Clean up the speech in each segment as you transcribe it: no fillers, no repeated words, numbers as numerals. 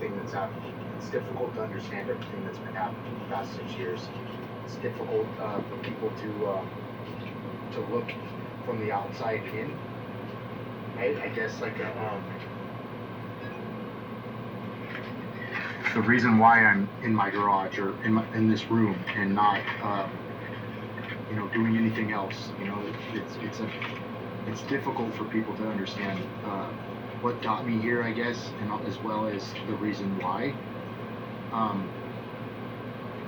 everything that's happened. It's difficult to understand everything that's been happening in the past 6 years. It's difficult for people to look from the outside in. I guess like the reason why I'm in my garage or in this room and not doing anything else. It's difficult for people to understand what got me here, I guess, and as well as the reason why.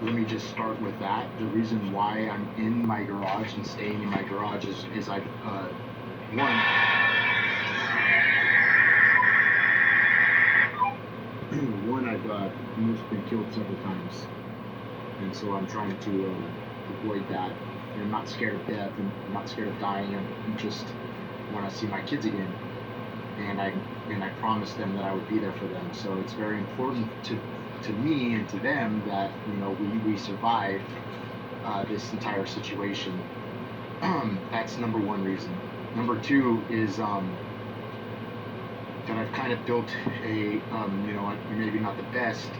Let me just start with that. The reason why I'm in my garage and staying in my garage is I've I've almost been killed several times, and so I'm trying to avoid that. I'm not scared of death, and I'm not scared of dying. I just want to see my kids again, and I promised them that I would be there for them. So it's very important to me and to them that we survive this entire situation. That's number one reason. Number two is that I've kind of built a maybe not the best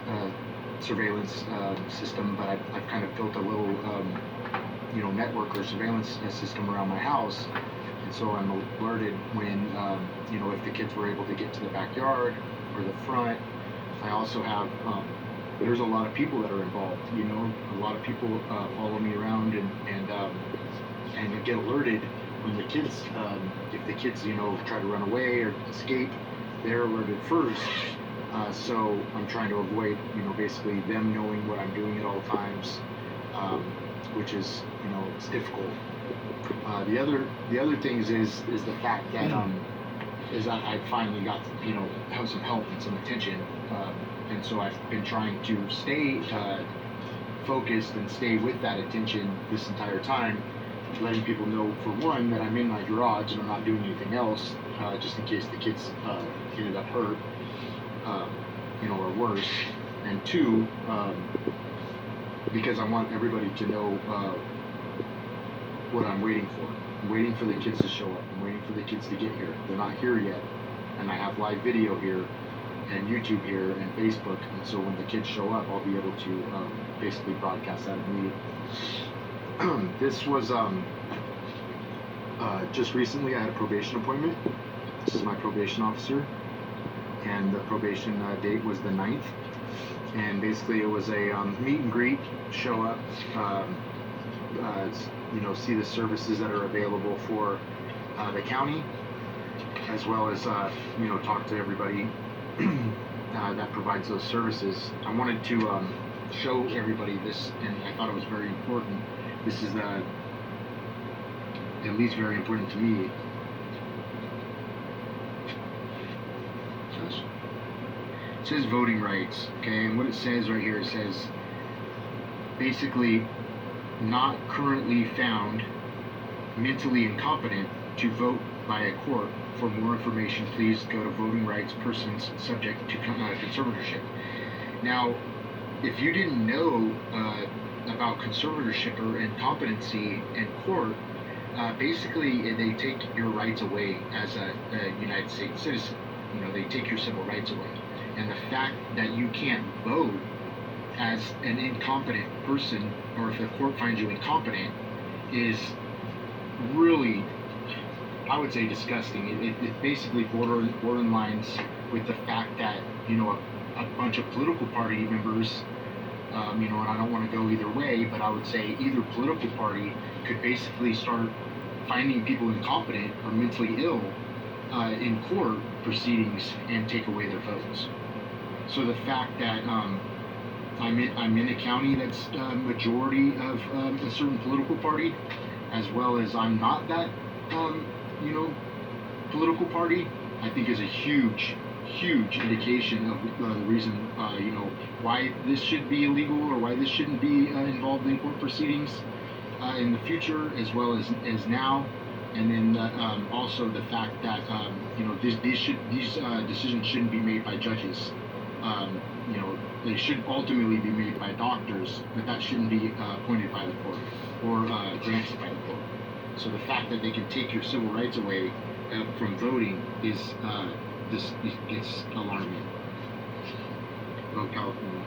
surveillance system, but I've kind of built a little network or surveillance system around my house, and so I'm alerted when if the kids were able to get to the backyard or the front. I also have there's a lot of people that are involved. A lot of people follow me around and get alerted when the kids if the kids try to run away or escape, they're alerted first. So I'm trying to avoid basically them knowing what I'm doing at all times, which is it's difficult. The other things is the fact that is that I finally got have some help and some attention, and so I've been trying to stay focused and stay with that attention this entire time, letting people know, for one, that I'm in my garage and I'm not doing anything else, just in case the kids ended up hurt, or worse, and two, because I want everybody to know what I'm waiting for. I'm waiting for the kids to show up. I'm waiting for the kids to get here. They're not here yet, and I have live video here, and YouTube here, and Facebook, and so when the kids show up, I'll be able to basically broadcast that immediately. This was just recently I had a probation appointment. This is my probation officer, and the probation date was the 9th, and basically it was a meet and greet. Show up, see the services that are available for the county, as well as talk to everybody that provides those services. I wanted to show everybody this, and I thought it was very important. This is at least very important to me. It says voting rights, okay, and what it says right here, it says basically not currently found mentally incompetent to vote by a court. For more information, please go to voting rights persons subject to conservatorship. Now, if you didn't know about conservatorship or incompetency in court, basically they take your rights away as a United States citizen. They take your civil rights away. And the fact that you can't vote as an incompetent person, or if the court finds you incompetent, is really, I would say, disgusting. It basically borderlines with the fact that a bunch of political party members, and I don't want to go either way, but I would say either political party could basically start finding people incompetent or mentally ill in court proceedings and take away their votes. So the fact that I'm in a county that's majority of a certain political party, as well as I'm not that political party, I think is a huge indication of the reason why this should be illegal, or why this shouldn't be involved in court proceedings in the future, as well as now. And then also the fact that these decisions shouldn't be made by judges. They should ultimately be made by doctors, but that shouldn't be appointed by the court or granted by the court. So the fact that they can take your civil rights away from voting is it's alarming. Love California.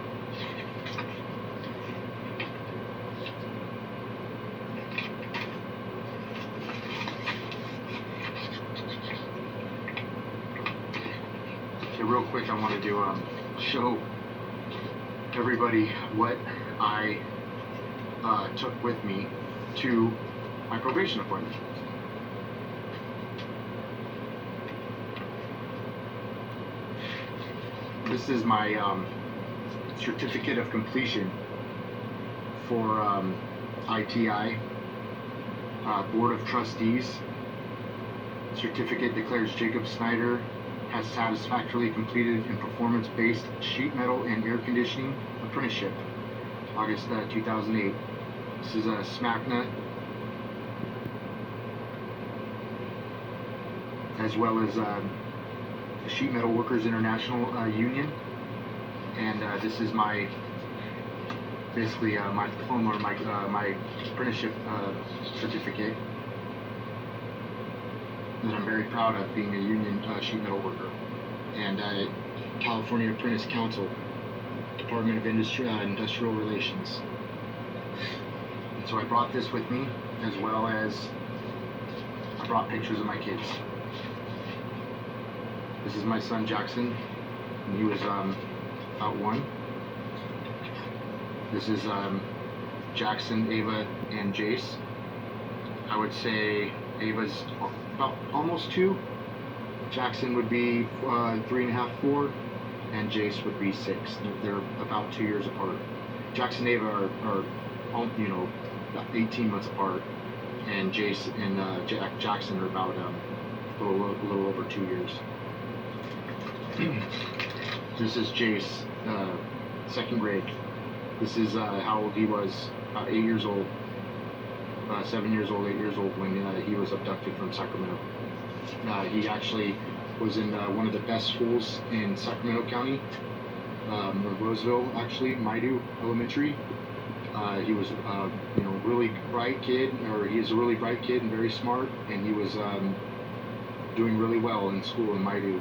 Okay, real quick, I wanted to show everybody what I took with me to my probation appointment. This is my certificate of completion for ITI, Board of Trustees. Certificate declares Jacob Snyder has satisfactorily completed a performance-based sheet metal and air conditioning apprenticeship, August 2008. This is a SMACNA, as well as the Sheet Metal Workers International Union, and this is my basically my diploma or my apprenticeship certificate that I'm very proud of, being a union sheet metal worker, and California Apprentice Council, Department of Industrial Relations. And so I brought this with me, as well as I brought pictures of my kids. This is my son Jackson, and he was about 1. This is Jackson, Ava, and Jace. I would say Ava's about almost 2. Jackson would be 3.5, 4, and Jace would be 6. They're about 2 years apart. Jackson and Ava are about 18 months apart, and Jace and Jackson are about a little over 2 years. This is Jace, 2nd grade. This is how old he was, 8 years old. 7 years old, 8 years old when he was abducted from Sacramento. He actually was in one of the best schools in Sacramento County, Roseville, actually, Maidu Elementary. He was, really bright kid, or he is a really bright kid and very smart, and he was doing really well in school in Maidu.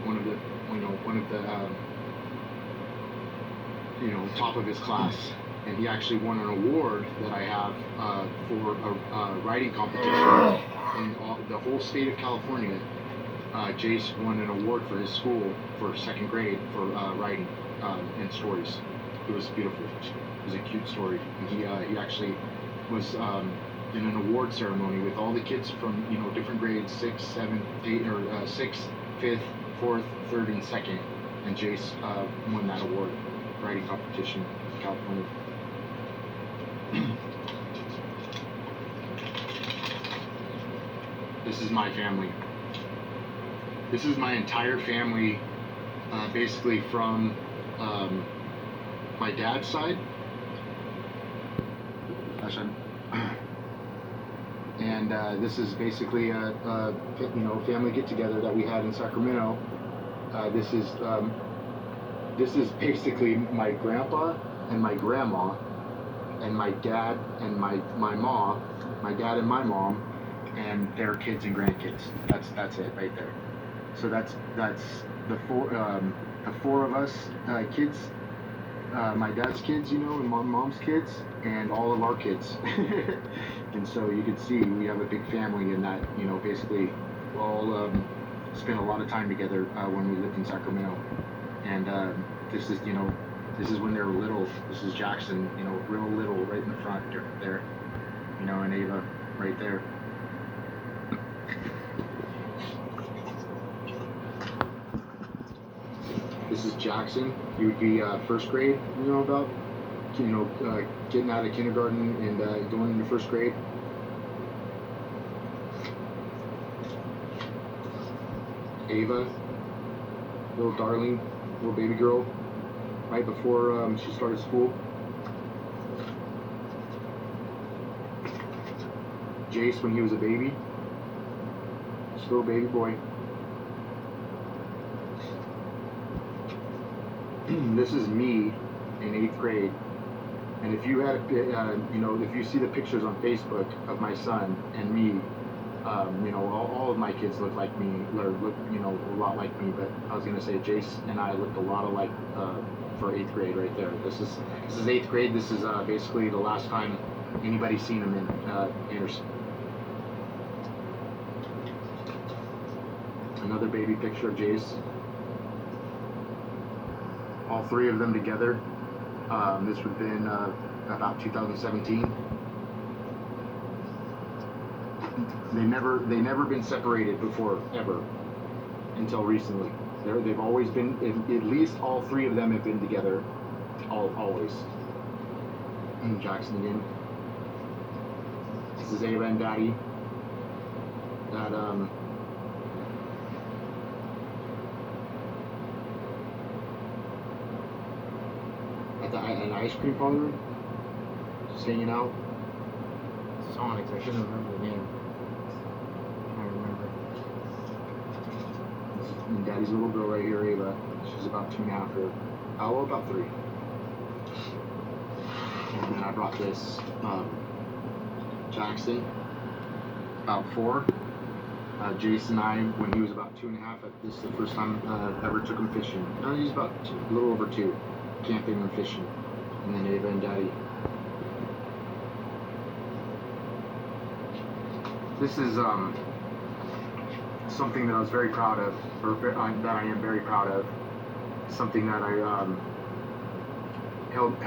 One of the top of his class. And he actually won an award that I have for a writing competition in the whole state of California. Jace won an award for his school for 2nd grade for writing and stories. It was beautiful. It was a cute story. And he actually was in an award ceremony with all the kids from different grades, 6, 7, 8, or 6th, 5th, 4th, 3rd, and 2nd. And Jace won that award, writing competition in California. This is my family. This is my entire family, basically from my dad's side. And this is basically a family get-together that we had in Sacramento. This is basically my grandpa and my grandma, and my dad and my mom, my dad and my mom, and their kids and grandkids. That's it right there. So that's the four of us kids, my dad's kids, and mom's kids, and all of our kids. And so you can see we have a big family, and that basically we all spent a lot of time together when we lived in Sacramento. And this is when they were little. This is Jackson, real little, right in the front there, and Ava right there. This is Jackson. He would be 1st grade, about, getting out of kindergarten and going into 1st grade. Ava, little darling, little baby girl, right before she started school. Jace when he was a baby, just a little baby boy. This is me in 8th grade, and if you had, if you see the pictures on Facebook of my son and me, All of my kids look like me, or look, a lot like me. But I was gonna say Jace and I looked a lot alike for 8th grade right there. This is 8th grade. This is basically the last time anybody's seen him in Anderson. Another baby picture of Jace. All 3 of them together. This would have been about 2017. They never been separated before, ever, until recently. They've always been, at least all 3 of them have been together, always. And Jackson again. This is Ava and Daddy. That at an ice cream parlor, just hanging out. Sonics, I shouldn't remember the name. I remember. And Daddy's little girl right here, Ava. She's about 2.5 or about 3. And then I brought this Jackson, about 4. Jace and I, when he was about 2.5, this is the first time I ever took him fishing. No, he's about a little over 2, camping and fishing. And then Ava and Daddy. This is something that I was very proud of, or that I am very proud of. Something that I held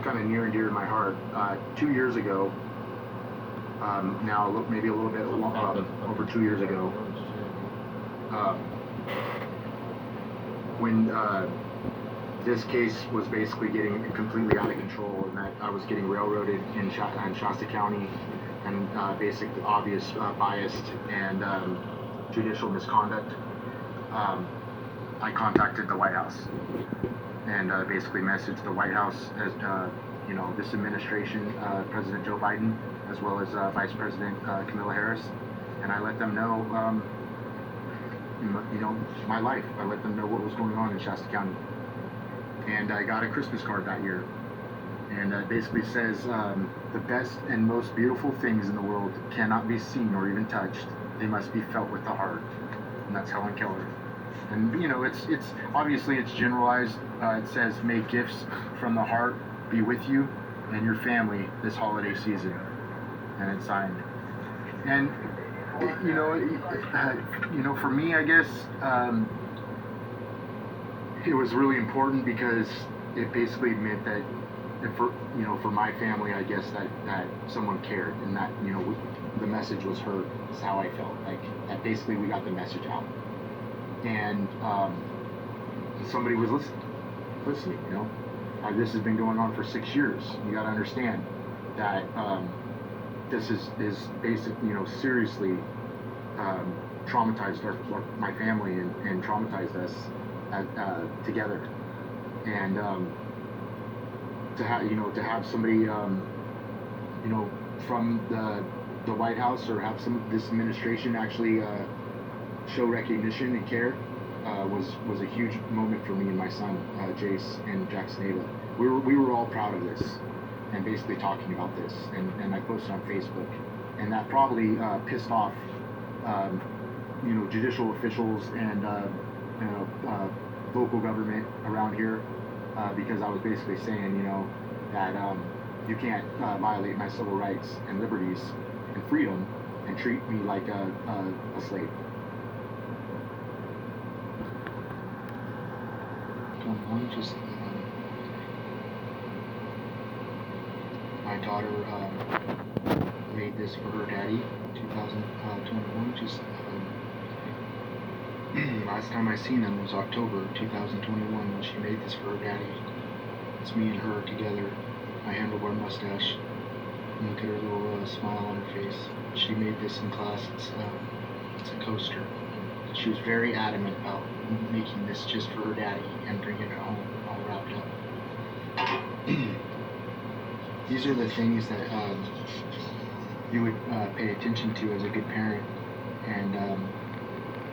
kind of near and dear to my heart. 2 years ago, now maybe a little bit over 2 years ago, when this case was basically getting completely out of control, and that I was getting railroaded in Shasta County, and obvious biased and judicial misconduct. I contacted the White House and basically messaged the White House as this administration, President Joe Biden, as well as Vice President Kamala Harris, and I let them know, my life. I let them know what was going on in Shasta County, and I got a Christmas card that year, and it basically says, the best and most beautiful things in the world cannot be seen or even touched. They must be felt with the heart. And that's Helen Keller. And it's obviously it's generalized. It says, may gifts from the heart be with you and your family this holiday season. And it's signed. And for me, I guess it was really important because it basically meant that for my family, I guess that someone cared, and that the message was heard. Is how I felt. Like that basically we got the message out, and somebody was listening. This has been going on for 6 years. You got to understand that this is basically seriously traumatized my family and traumatized us together, and to have somebody from the White House or have this administration actually show recognition and care was a huge moment for me and my son Jace and Jackson Ava. We were all proud of this and basically talking about this, and I posted on Facebook, and that probably pissed off judicial officials and local government around here, because I was basically saying that you can't violate my civil rights and liberties and freedom and treat me like a slave. My daughter made this for her daddy, 2021. Last time I seen them was October 2021 when she made this for her daddy. It's me and her together. I handlebar mustache. And look at her little smile on her face. She made this in class. It's a coaster. She was very adamant about making this just for her daddy and bringing it home all wrapped up. These are the things that you would pay attention to as a good parent, and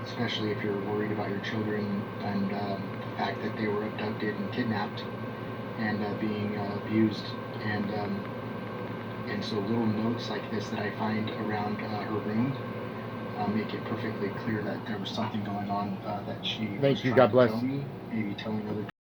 especially if you're worried about your children and the fact that they were abducted and kidnapped and being abused, and so little notes like this that I find around her room make it perfectly clear that there was something going on that she Thank was you. trying God bless. to tell me, maybe telling other